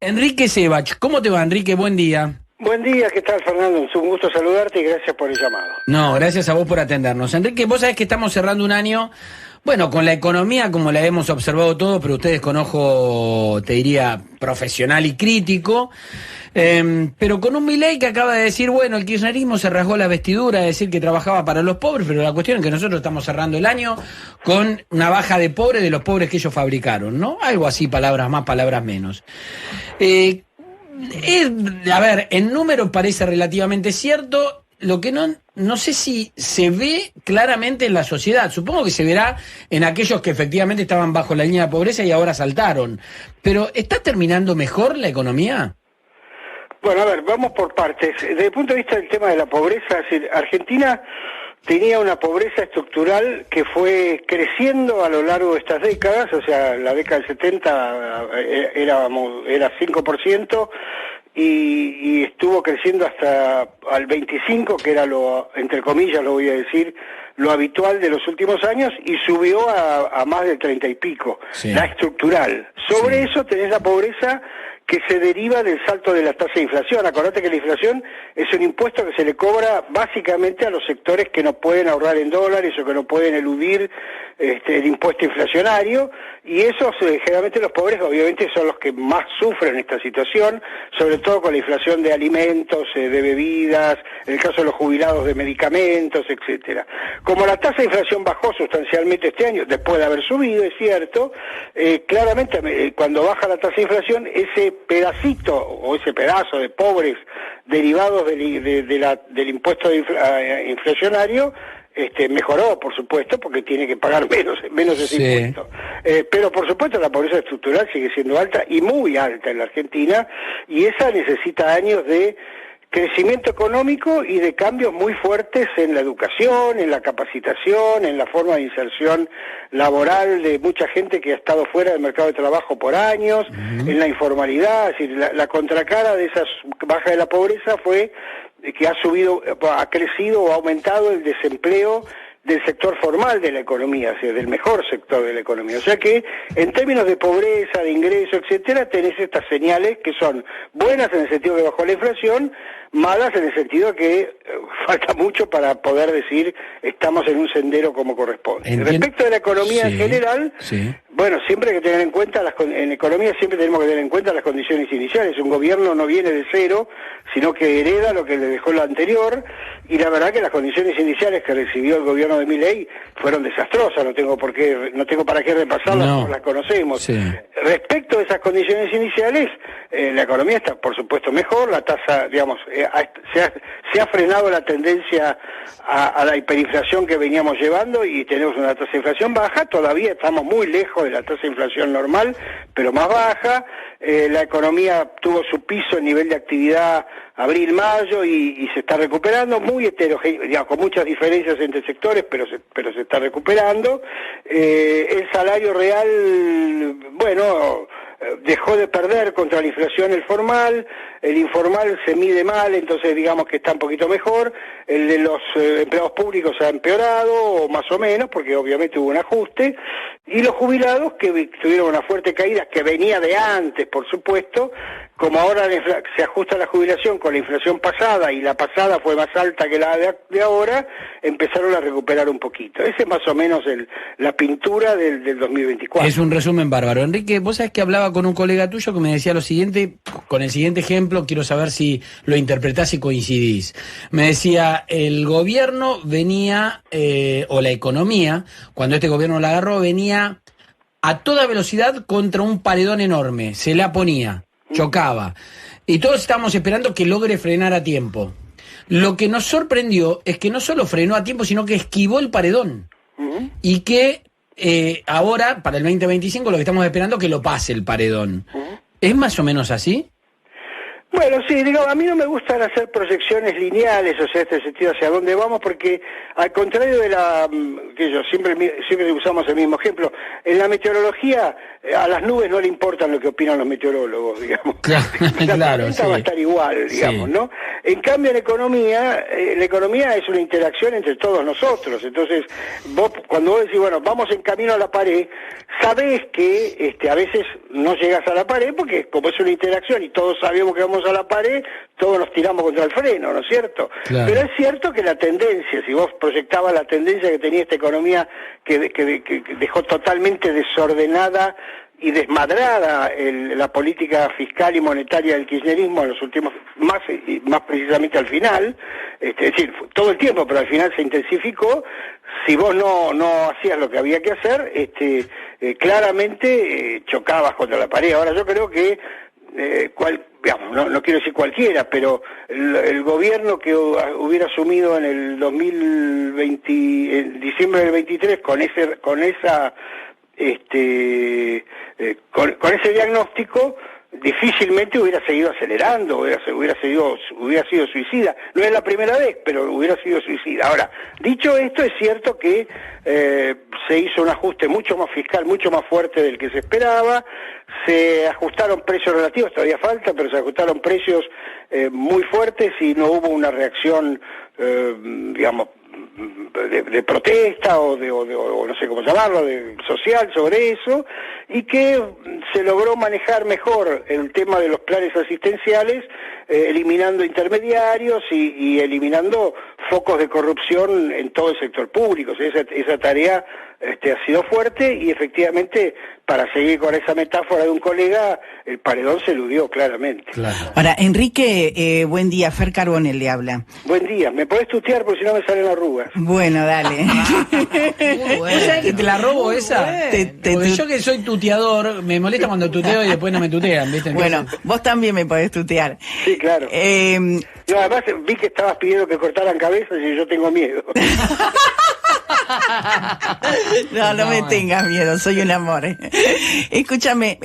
Enrique Sebach, ¿cómo te va, Enrique? Buen día. Buen día, ¿qué tal, Fernando? Es un gusto saludarte y gracias por el llamado. No, gracias a vos por atendernos. Enrique, vos sabés que estamos cerrando un año, bueno, con la economía como la hemos observado todos, pero ustedes con ojo, te diría, profesional y crítico, pero con un Milei que acaba de decir, bueno, el kirchnerismo se rasgó la vestidura, de decir que trabajaba para los pobres, pero la cuestión es que nosotros estamos cerrando el año con una baja de pobres de los pobres que ellos fabricaron, ¿no? Algo así, palabras más, palabras menos. A ver, en números parece relativamente cierto, lo que no sé si se ve claramente en la sociedad. Supongo que se verá en aquellos que efectivamente estaban bajo la línea de pobreza y ahora saltaron. Pero ¿está terminando mejor la economía? Bueno, a ver, vamos por partes. Desde el punto de vista del tema de la pobreza, es decir, Argentina tenía una pobreza estructural que fue creciendo a lo largo de estas décadas, o sea, la década del 70 era 5%, y estuvo creciendo hasta al 25, que era lo, entre comillas lo voy a decir, lo habitual de los últimos años, y subió a más del 30 y pico, sí. La estructural. Sobre eso tenés la pobreza que se deriva del salto de la tasa de inflación. Acordate que la inflación es un impuesto que se le cobra básicamente a los sectores que no pueden ahorrar en dólares o que no pueden eludir el impuesto inflacionario, y esos generalmente los pobres obviamente son los que más sufren esta situación, sobre todo con la inflación de alimentos, de bebidas, en el caso de los jubilados de medicamentos, etcétera. Como la tasa de inflación bajó sustancialmente este año, después de haber subido, es cierto, claramente cuando baja la tasa de inflación, ese pedacito o ese pedazo de pobres derivados del impuesto inflacionario mejoró, por supuesto, porque tiene que pagar menos ese impuesto. Pero por supuesto la pobreza estructural sigue siendo alta y muy alta en la Argentina, y esa necesita años de crecimiento económico y de cambios muy fuertes en la educación, en la capacitación, en la forma de inserción laboral de mucha gente que ha estado fuera del mercado de trabajo por años, en la informalidad. Es decir, la contracara de esa baja de la pobreza fue que ha crecido o ha aumentado el desempleo del sector formal de la economía, o sea, del mejor sector de la economía. O sea que, en términos de pobreza, de ingreso, etcétera, tenés estas señales que son buenas en el sentido que bajó la inflación, malas en el sentido que falta mucho para poder decir estamos en un sendero como corresponde. Respecto de la economía en general, bueno, siempre hay que tener en cuenta, en economía siempre tenemos que tener en cuenta las condiciones iniciales. Un gobierno no viene de cero, sino que hereda lo que le dejó lo anterior, y la verdad que las condiciones iniciales que recibió el gobierno de Milei fueron desastrosas, no tengo para qué repasarlas, no las conocemos. Respecto a esas condiciones iniciales, la economía está por supuesto mejor, la tasa, digamos, se ha frenado la tendencia a la hiperinflación que veníamos llevando y tenemos una tasa de inflación baja. Todavía estamos muy lejos de la tasa de inflación normal, pero más baja. La economía tuvo su piso en nivel de actividad abril-mayo y se está recuperando, muy heterogéneo, con muchas diferencias entre sectores, pero se está recuperando. El salario real, bueno, dejó de perder contra la inflación el formal, el informal se mide mal, entonces digamos que está un poquito mejor, el de los empleados públicos ha empeorado, o más o menos, porque obviamente hubo un ajuste, y los jubilados que tuvieron una fuerte caída, que venía de antes, por supuesto, como ahora se ajusta la jubilación con la inflación pasada, y la pasada fue más alta que la de ahora, empezaron a recuperar un poquito. Esa es más o menos la pintura del 2024. Es un resumen bárbaro. Enrique, vos sabés que hablaba con un colega tuyo que me decía lo siguiente, con el siguiente ejemplo, quiero saber si lo interpretás y coincidís. Me decía, el gobierno venía, o la economía, cuando este gobierno la agarró, venía a toda velocidad contra un paredón enorme, se la ponía, chocaba. Y todos estábamos esperando que logre frenar a tiempo. Lo que nos sorprendió es que no solo frenó a tiempo, sino que esquivó el paredón. Y que ahora, para el 2025, lo que estamos esperando es que lo pase el paredón. ¿Es más o menos así? Bueno, sí, digo, a mí no me gustan hacer proyecciones lineales, o sea, este sentido hacia dónde vamos, porque al contrario de que yo siempre usamos el mismo ejemplo, en la meteorología a las nubes no le importan lo que opinan los meteorólogos, digamos. Claro, sí. Va a estar igual, digamos, Sí. ¿no? En cambio, en economía, la economía es una interacción entre todos nosotros, entonces, cuando vos decís, bueno, vamos en camino a la pared, sabés que a veces no llegas a la pared, porque como es una interacción y todos sabemos que vamos a la pared, todos nos tiramos contra el freno, ¿no es cierto? Claro. Pero es cierto que la tendencia, si vos proyectabas la tendencia que tenía esta economía que dejó totalmente desordenada y desmadrada la política fiscal y monetaria del kirchnerismo en los últimos, más precisamente al final, es decir, todo el tiempo, pero al final se intensificó. Si vos no hacías lo que había que hacer, claramente chocabas contra la pared. Ahora yo creo que digamos, no quiero decir cualquiera, pero el gobierno que hubiera asumido en el 2020, en diciembre del 23, con ese diagnóstico, difícilmente hubiera seguido acelerando, hubiera sido suicida. No es la primera vez, pero hubiera sido suicida. Ahora, dicho esto, es cierto que se hizo un ajuste mucho más fiscal, mucho más fuerte del que se esperaba, se ajustaron precios relativos, todavía falta, pero se ajustaron precios muy fuertes y no hubo una reacción, digamos, de protesta o no sé cómo llamarlo, de social sobre eso, y que se logró manejar mejor el tema de los planes asistenciales, eliminando intermediarios y eliminando focos de corrupción en todo el sector público. O sea, esa tarea ha sido fuerte y efectivamente, para seguir con esa metáfora de un colega, el paredón se eludió claramente. Claro. Ahora, Enrique, buen día, Fer Carbonell le habla. Buen día, ¿me podés tutear porque si no me salen arrugas? Bueno, dale. ¿Vos sabés que te la robo esa? Porque yo que soy tuteador, me molesta cuando tuteo y después no me tutean, ¿viste? Entonces... Bueno, vos también me podés tutear. Sí, claro. Yo además vi que estabas pidiendo que cortaran cabezas y yo tengo miedo. No me tengas miedo, soy un amor. Escúchame,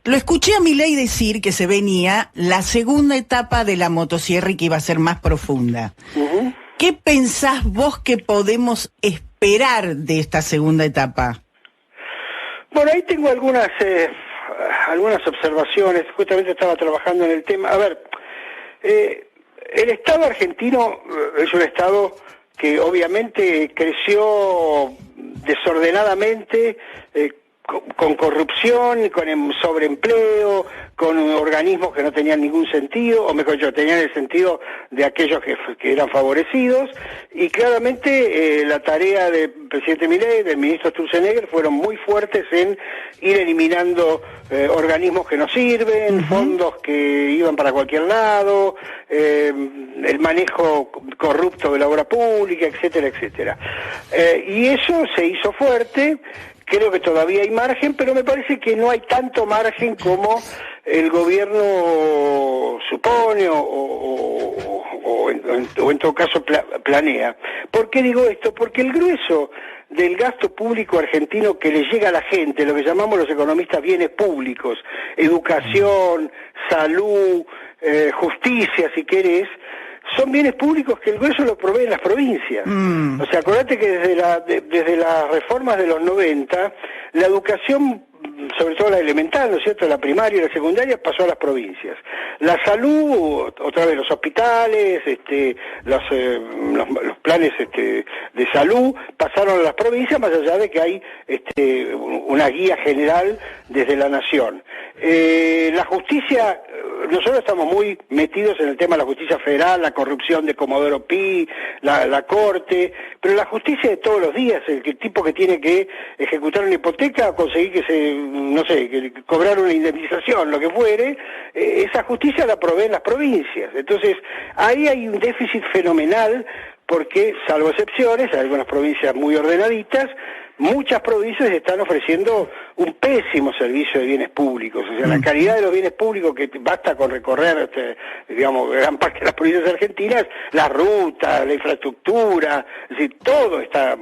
lo escuché a Milei decir que se venía la segunda etapa de la motosierra y que iba a ser más profunda. Uh-huh. ¿Qué pensás vos que podemos esperar de esta segunda etapa? Bueno, ahí tengo algunas observaciones. Justamente estaba trabajando en el tema. A ver, el Estado argentino es un Estado que obviamente creció desordenadamente, con corrupción, con sobreempleo, con organismos que no tenían ningún sentido, o mejor dicho, tenían el sentido de aquellos que eran favorecidos, y claramente la tarea del presidente Milei, del ministro Sturzenegger, fueron muy fuertes en ir eliminando organismos que no sirven, fondos que iban para cualquier lado, el manejo corrupto de la obra pública, etcétera, etcétera. Y eso se hizo fuerte. Creo que todavía hay margen, pero me parece que no hay tanto margen como el gobierno supone o en todo caso planea. ¿Por qué digo esto? Porque el grueso del gasto público argentino que le llega a la gente, lo que llamamos los economistas bienes públicos, educación, salud, justicia, si querés, son bienes públicos que el grueso lo proveen las provincias. O sea, acordate que desde las reformas de los 90, la educación, sobre todo la elemental, ¿no es cierto?, la primaria y la secundaria, pasó a las provincias. La salud, otra vez los hospitales, los planes de salud pasaron a las provincias, más allá de que hay una guía general desde la nación. La justicia, nosotros estamos muy metidos en el tema de la justicia federal, la corrupción de Comodoro Pi, la corte, pero la justicia de todos los días, el tipo que tiene que ejecutar una hipoteca o conseguir que cobrar una indemnización, lo que fuere, esa justicia la proveen las provincias. Entonces, ahí hay un déficit fenomenal porque, salvo excepciones, hay algunas provincias muy ordenaditas, muchas provincias están ofreciendo un pésimo servicio de bienes públicos. O sea, la calidad de los bienes públicos, que basta con recorrer, digamos, gran parte de las provincias argentinas, la ruta, la infraestructura, es decir, todo está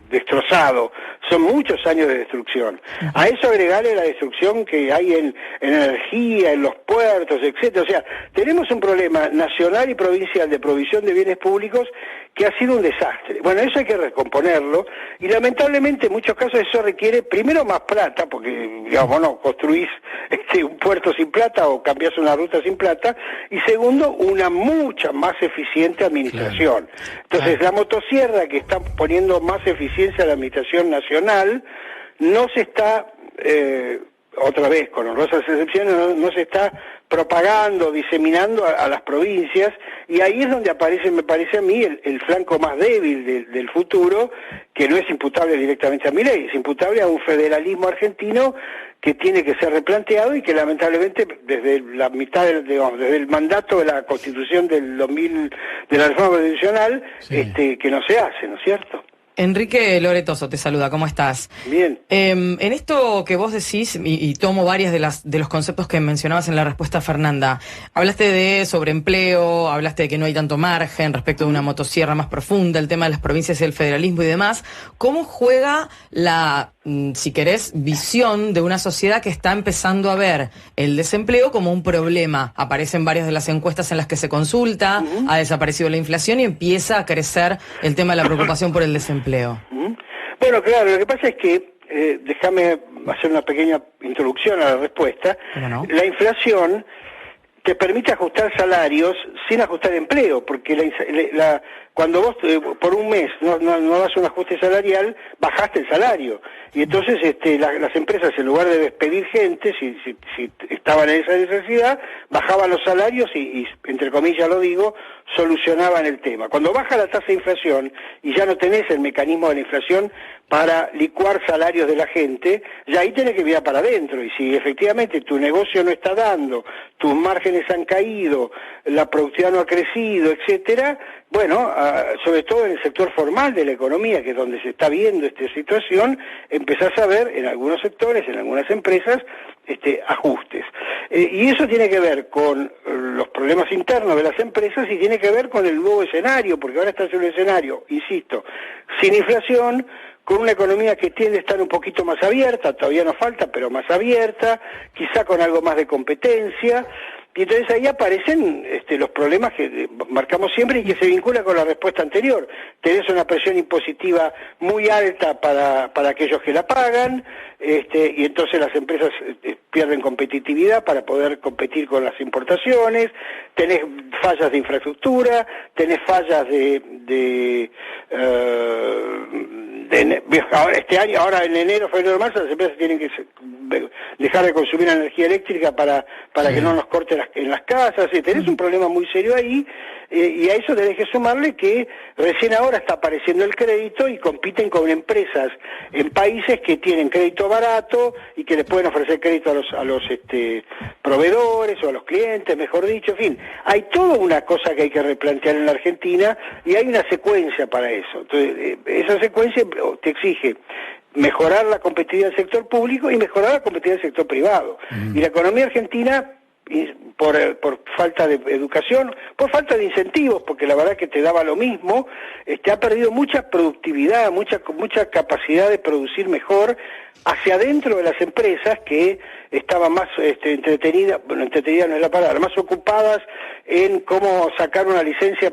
destrozado. Son muchos años de destrucción. A eso agregarle la destrucción que hay en energía, en los puertos, etcétera. O sea, tenemos un problema nacional y provincial de provisión de bienes públicos que ha sido un desastre. Bueno, eso hay que recomponerlo, y lamentablemente en muchos casos eso requiere primero más plata, porque digamos no construís un puerto sin plata o cambiás una ruta sin plata, y segundo, una mucha más eficiente administración. Entonces la motosierra, que está poniendo más eficiencia a la administración nacional, no se está, otra vez con honrosas excepciones, no se está propagando, diseminando a las provincias, y ahí es donde aparece, me parece a mí, el flanco más débil del futuro, que no es imputable directamente a Milei, es imputable a un federalismo argentino que tiene que ser replanteado y que lamentablemente desde la mitad desde el mandato de la Constitución del 2000, de la reforma constitucional, que no se hace, ¿no es cierto? Enrique Loretoso te saluda, ¿cómo estás? Bien. En esto que vos decís, y tomo varias de los conceptos que mencionabas en la respuesta a Fernanda, hablaste de sobreempleo, hablaste de que no hay tanto margen respecto de una motosierra más profunda, el tema de las provincias y el federalismo y demás. ¿Cómo juega la, si querés, visión de una sociedad que está empezando a ver el desempleo como un problema? Aparecen varias de las encuestas en las que se consulta, ha desaparecido la inflación y empieza a crecer el tema de la preocupación por el desempleo. Bueno, claro, lo que pasa es que, déjame hacer una pequeña introducción a la respuesta. ¿No? La inflación te permite ajustar salarios sin ajustar empleo, porque cuando vos por un mes no das un ajuste salarial, bajaste el salario. Y entonces las empresas, en lugar de despedir gente, si estaban en esa necesidad, bajaban los salarios y entre comillas lo digo, solucionaban el tema. Cuando baja la tasa de inflación y ya no tenés el mecanismo de la inflación para licuar salarios de la gente, ya ahí tenés que mirar para adentro. Y si efectivamente tu negocio no está dando, tus márgenes han caído, la productividad no ha crecido, etcétera, bueno, sobre todo en el sector formal de la economía, que es donde se está viendo esta situación, empezás a ver en algunos sectores, en algunas empresas, ajustes. Y eso tiene que ver con los problemas internos de las empresas y tiene que ver con el nuevo escenario, porque ahora estás en un escenario, insisto, sin inflación, con una economía que tiende a estar un poquito más abierta, todavía nos falta, pero más abierta, quizá con algo más de competencia. Y entonces ahí aparecen los problemas que marcamos siempre y que se vinculan con la respuesta anterior. Tenés una presión impositiva muy alta para aquellos que la pagan, y entonces las empresas pierden competitividad para poder competir con las importaciones, tenés fallas de infraestructura, tenés fallas ahora en enero, febrero, marzo, las empresas tienen que dejar de consumir energía eléctrica para que no nos corte en las casas. Tenés un problema muy serio ahí, y a eso tenés que sumarle que recién ahora está apareciendo el crédito y compiten con empresas en países que tienen crédito barato y que le pueden ofrecer crédito a los proveedores o a los clientes, mejor dicho. En fin, hay toda una cosa que hay que replantear en la Argentina y hay una secuencia para eso. Entonces, esa secuencia te exige mejorar la competitividad del sector público y mejorar la competitividad del sector privado. Y la economía argentina, por falta de educación, por falta de incentivos, porque la verdad que te daba lo mismo, ha perdido mucha productividad, mucha capacidad de producir mejor hacia adentro de las empresas, que estaban más entretenidas no es la palabra, más ocupadas en cómo sacar una licencia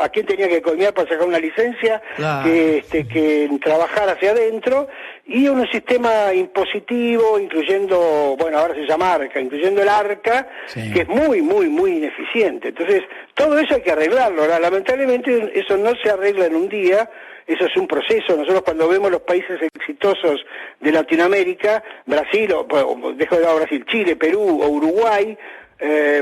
a quién tenía que coimear para sacar una licencia, claro, que en trabajar hacia adentro, y un sistema impositivo, incluyendo, bueno, ahora se llama ARCA, incluyendo el ARCA, sí, que es muy, muy, muy ineficiente. Entonces, todo eso hay que arreglarlo. Ahora, lamentablemente, eso no se arregla en un día. Eso es un proceso. Nosotros cuando vemos los países exitosos de Latinoamérica, Brasil, dejo de lado Brasil, Chile, Perú o Uruguay,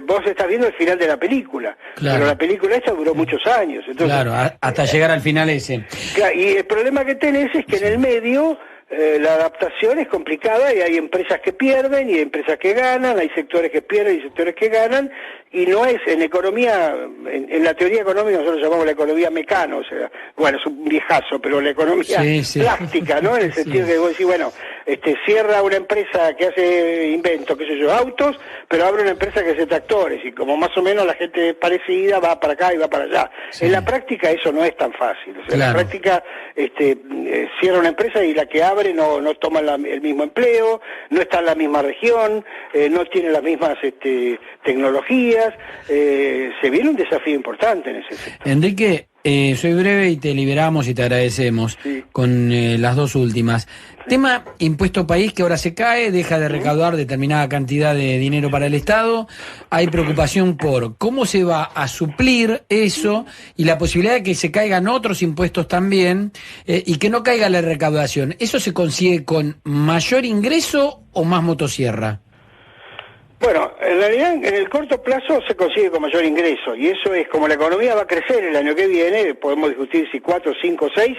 vos estás viendo el final de la película. Claro. Pero la película esta duró muchos años. Entonces, claro, hasta llegar al final ese. Claro, y el problema que tenés es que en el medio la adaptación es complicada y hay empresas que pierden y hay empresas que ganan, hay sectores que pierden y sectores que ganan, y no es en economía, en la teoría económica nosotros llamamos la economía mecano, o sea, bueno, es un viejazo, pero la economía plástica, ¿no? En el sentido que vos decís, bueno, cierra una empresa que hace inventos, qué sé yo, autos, pero abre una empresa que hace tractores, y como más o menos la gente parecida va para acá y va para allá. En la práctica eso no es tan fácil, o sea, en la práctica cierra una empresa y la que abre no toma el mismo empleo, no está en la misma región, no tiene las mismas tecnologías, se viene un desafío importante en ese sector. Enrique, soy breve y te liberamos y te agradecemos con las dos últimas. Tema impuesto país que ahora se cae, deja de recaudar determinada cantidad de dinero para el Estado. Hay preocupación por cómo se va a suplir eso y la posibilidad de que se caigan otros impuestos también y que no caiga la recaudación. ¿Eso se consigue con mayor ingreso o más motosierra? Bueno, en realidad en el corto plazo se consigue con mayor ingreso, y eso es, como la economía va a crecer el año que viene, podemos discutir si 4, 5, 6,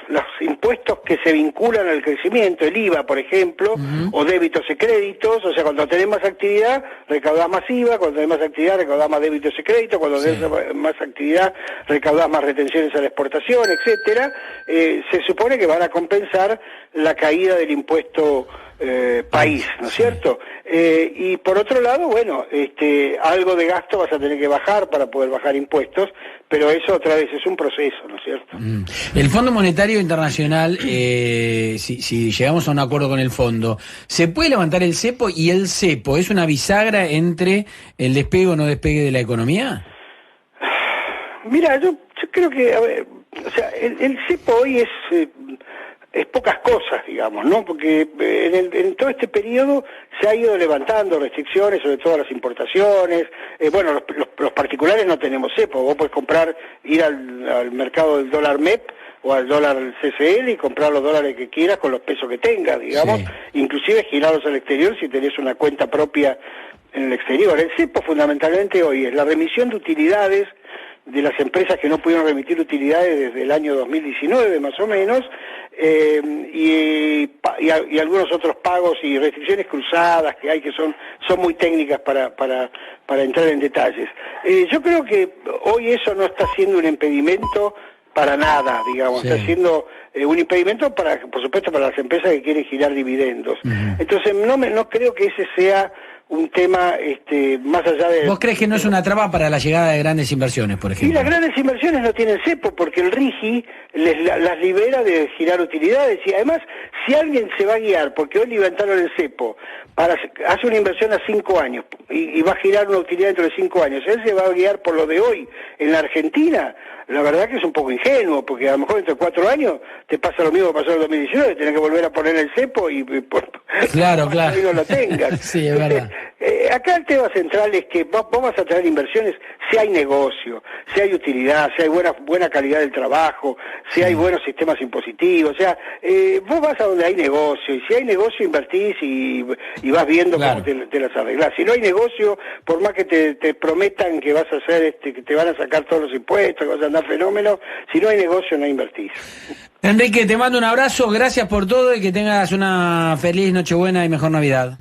los impuestos que se vinculan al crecimiento, el IVA, por ejemplo, o débitos y créditos, o sea, cuando tenés más actividad, recaudás más IVA, cuando tenés más actividad, recaudás más débitos y créditos, cuando tenés más actividad, recaudás más retenciones a la exportación, etcétera, se supone que van a compensar la caída del impuesto país, ¿no es cierto? Y por otro lado, bueno, algo de gasto vas a tener que bajar para poder bajar impuestos, pero eso otra vez es un proceso, ¿no es cierto? El Fondo Monetario Internacional, si llegamos a un acuerdo con el fondo, ¿se puede levantar el cepo? ¿Y el cepo es una bisagra entre el despegue o no despegue de la economía? Mira, yo creo que, a ver, o sea, el cepo hoy es pocas cosas, digamos, ¿no? Porque en todo este periodo se ha ido levantando restricciones, sobre todo a las importaciones. Bueno, los particulares no tenemos cepo. Vos podés ir al mercado del dólar MEP o al dólar CCL y comprar los dólares que quieras con los pesos que tengas, digamos. Inclusive girarlos al exterior si tenés una cuenta propia en el exterior. El cepo fundamentalmente hoy es la remisión de utilidades de las empresas que no pudieron remitir utilidades desde el año 2019 más o menos, y algunos otros pagos y restricciones cruzadas que hay que son muy técnicas para entrar en detalles. Yo creo que hoy eso no está siendo un impedimento para nada, digamos, está siendo un impedimento por supuesto para las empresas que quieren girar dividendos. Entonces no creo que ese sea un tema más allá de... ¿Vos crees que no es una traba para la llegada de grandes inversiones, por ejemplo? Y las grandes inversiones no tienen cepo porque el RIGI las libera de girar utilidades, y además si alguien se va a guiar, porque hoy levantaron el cepo, hace una inversión a 5 años y va a girar una utilidad dentro de 5 años, él se va a guiar por lo de hoy en la Argentina, la verdad que es un poco ingenuo, porque a lo mejor dentro de 4 años te pasa lo mismo que pasó en el 2019, tenés que volver a poner el cepo y claro. no lo tengas. Sí, es verdad. Acá el tema central es que vamos a traer inversiones si hay negocio, si hay utilidad, si hay buena calidad del trabajo, si hay buenos sistemas impositivos, o sea, vos vas a donde hay negocio, y si hay negocio invertís y vas viendo cómo te las arreglás. Si no hay negocio, por más que te prometan que vas a hacer, que te van a sacar todos los impuestos, que vas a andar fenómeno, si no hay negocio no invertís. Enrique, te mando un abrazo, gracias por todo y que tengas una feliz Nochebuena y mejor Navidad.